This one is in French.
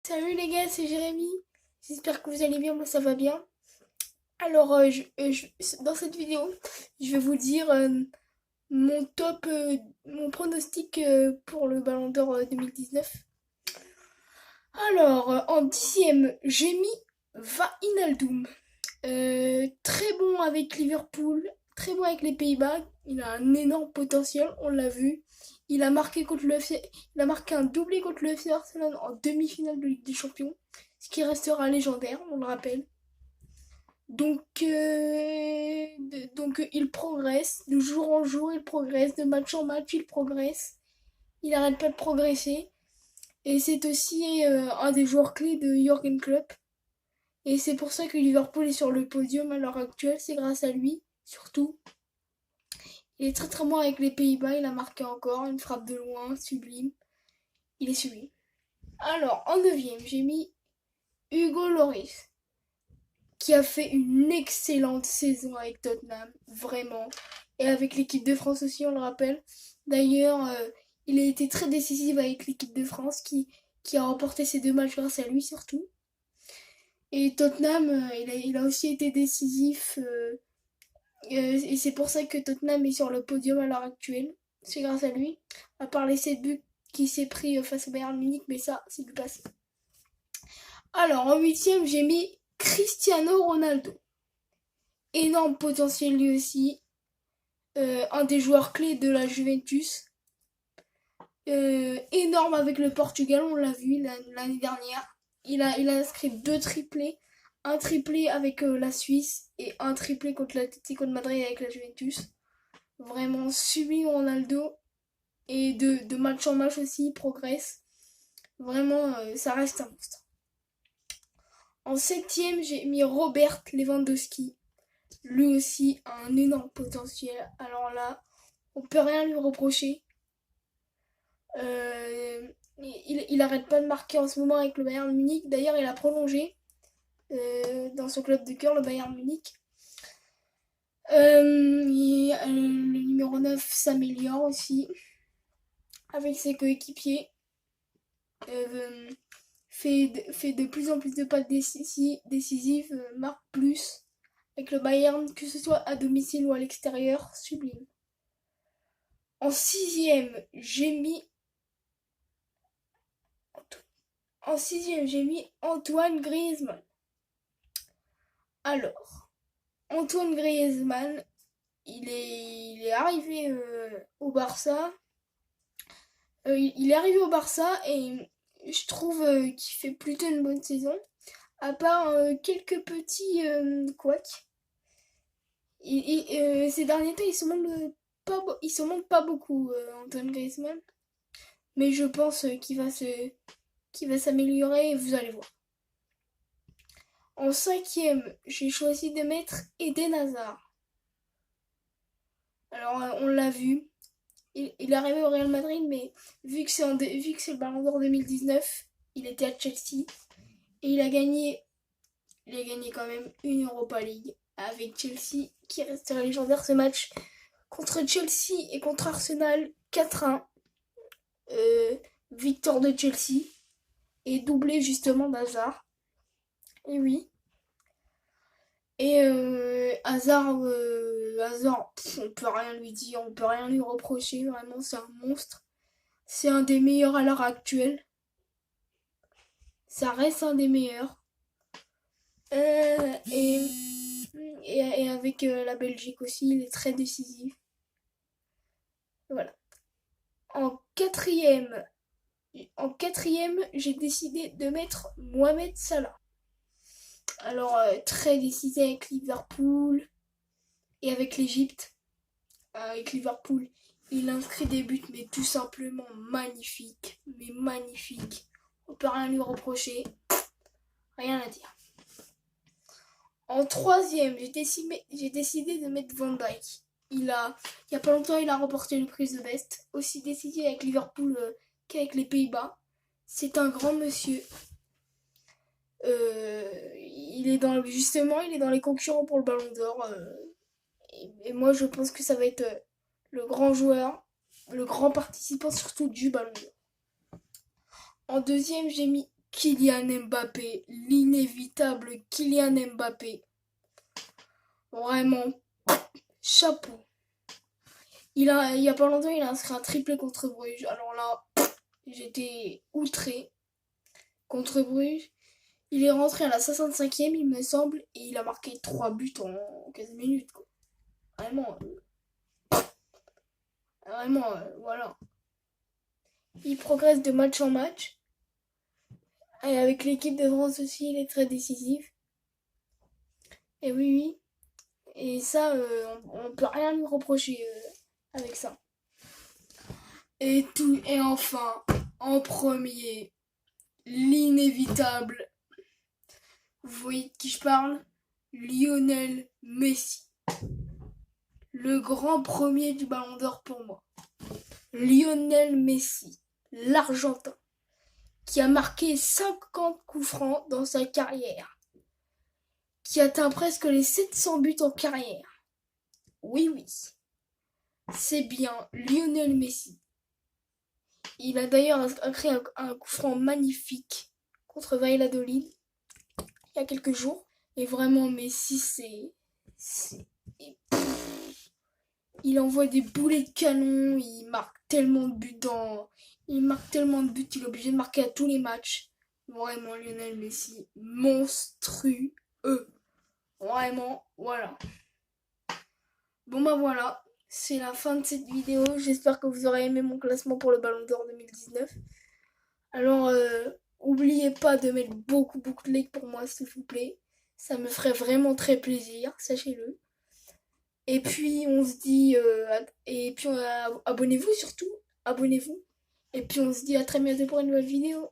Salut les gars, c'est Jérémy. J'espère que vous allez bien, moi ça va bien. Alors, dans cette vidéo, je vais vous dire mon top, mon pronostic pour le Ballon d'Or 2019. Alors, en 10e, j'ai mis Wijnaldum. Très bon avec Liverpool, très bon avec les Pays-Bas. Il a un énorme potentiel, on l'a vu. Il a marqué un doublé contre le FC Barcelone en demi-finale de Ligue des Champions, ce qui restera légendaire, on le rappelle. Donc il progresse, de jour en jour il progresse, de match en match il progresse. Il n'arrête pas de progresser. Et c'est aussi un des joueurs clés de Jürgen Klopp. Et c'est pour ça que Liverpool est sur le podium à l'heure actuelle, c'est grâce à lui, surtout. Il est très très bon avec les Pays-Bas, il a marqué encore une frappe de loin, sublime. Il est sublime. Alors, en 9e, j'ai mis Hugo Lloris, qui a fait une excellente saison avec Tottenham, vraiment. Et avec l'équipe de France aussi, on le rappelle. D'ailleurs, il a été très décisif avec l'équipe de France, qui a remporté ces deux matchs grâce à lui surtout. Et Tottenham, il a aussi été décisif. Et c'est pour ça que Tottenham est sur le podium à l'heure actuelle. C'est grâce à lui. À part les 7 buts qu'il s'est pris face au Bayern Munich, mais ça, c'est du passé. Alors, en 8e, j'ai mis Cristiano Ronaldo. Énorme potentiel lui aussi. Un des joueurs clés de la Juventus. Énorme avec le Portugal, on l'a vu l'année dernière. Il a inscrit deux triplés. Un triplé avec la Suisse et un triplé contre l'Atlético de Madrid avec la Juventus. Vraiment sublime Ronaldo. Et de match en match aussi, il progresse. Vraiment, ça reste un monstre. En 7e, j'ai mis Robert Lewandowski. Lui aussi a un énorme potentiel. Alors là, on peut rien lui reprocher. Il arrête pas de marquer en ce moment avec le Bayern Munich. D'ailleurs, il a prolongé dans son club de cœur, le Bayern Munich. Le numéro 9 s'améliore aussi avec ses coéquipiers. Fait de plus en plus de passes décisives, marque plus avec le Bayern, que ce soit à domicile ou à l'extérieur, sublime. En 6e, j'ai mis Antoine Griezmann. Alors, Antoine Griezmann, il est arrivé au Barça. Il est arrivé au Barça et je trouve qu'il fait plutôt une bonne saison. À part quelques petits couacs. Ces derniers temps, il se montre pas beaucoup, Antoine Griezmann. Mais je pense qu'il va s'améliorer et vous allez voir. En 5e, j'ai choisi de mettre Eden Hazard. Alors, on l'a vu. Il est arrivé au Real Madrid, mais vu que c'est le Ballon d'Or 2019, il était à Chelsea. Et il a gagné quand même une Europa League avec Chelsea, qui restera légendaire ce match contre Chelsea et contre Arsenal 4-1. Victoire de Chelsea et doublé justement d'Hazard. Et oui. Et Hazard, on peut rien lui dire, on peut rien lui reprocher. Vraiment, c'est un monstre. C'est un des meilleurs à l'heure actuelle. Ça reste un des meilleurs. Et avec la Belgique aussi, il est très décisif. Voilà. En quatrième, j'ai décidé de mettre Mohamed Salah. Alors, très décisif avec Liverpool et avec l'Égypte. Avec Liverpool, il inscrit des buts, mais tout simplement magnifiques. Mais magnifiques. On peut rien lui reprocher. Rien à dire. En troisième, j'ai décidé de mettre Van Dijk. Il y a pas longtemps, il a remporté le prix The Best. Aussi décidé avec Liverpool qu'avec les Pays-Bas. C'est un grand monsieur. Il est dans les concurrents pour le Ballon d'Or. Et moi, je pense que ça va être le grand joueur, le grand participant surtout du Ballon d'Or. En deuxième, j'ai mis Kylian Mbappé, l'inévitable Kylian Mbappé. Vraiment, chapeau. Il y a pas longtemps, il a inscrit un triplé contre Bruges. Alors là, j'étais outré contre Bruges. Il est rentré à la 65e, il me semble, et il a marqué 3 buts en 15 minutes. Quoi. Vraiment, voilà. Il progresse de match en match. Et avec l'équipe de France aussi, il est très décisif. Et oui, oui. Et ça, on peut rien lui reprocher avec ça. Et enfin, en premier, l'inévitable. Vous voyez de qui je parle? Lionel Messi. Le grand premier du Ballon d'Or pour moi. Lionel Messi, l'Argentin, qui a marqué 50 coups francs dans sa carrière, qui atteint presque les 700 buts en carrière. Oui, oui, c'est bien Lionel Messi. Il a d'ailleurs inscrit un coup franc magnifique contre Valladolid il y a quelques jours. Et vraiment, Messi, il envoie des boulets de canon, il marque tellement de buts il est obligé de marquer à tous les matchs. Vraiment, Lionel Messi, monstrueux. Vraiment, voilà. Bon bah voilà, c'est la fin de cette vidéo. J'espère que vous aurez aimé mon classement pour le Ballon d'Or 2019. Alors, oubliez pas de mettre beaucoup de likes pour moi, s'il vous plaît. Ça me ferait vraiment très plaisir, sachez-le. Et puis on se dit, abonnez-vous surtout, abonnez-vous. Et puis on se dit à très bientôt pour une nouvelle vidéo.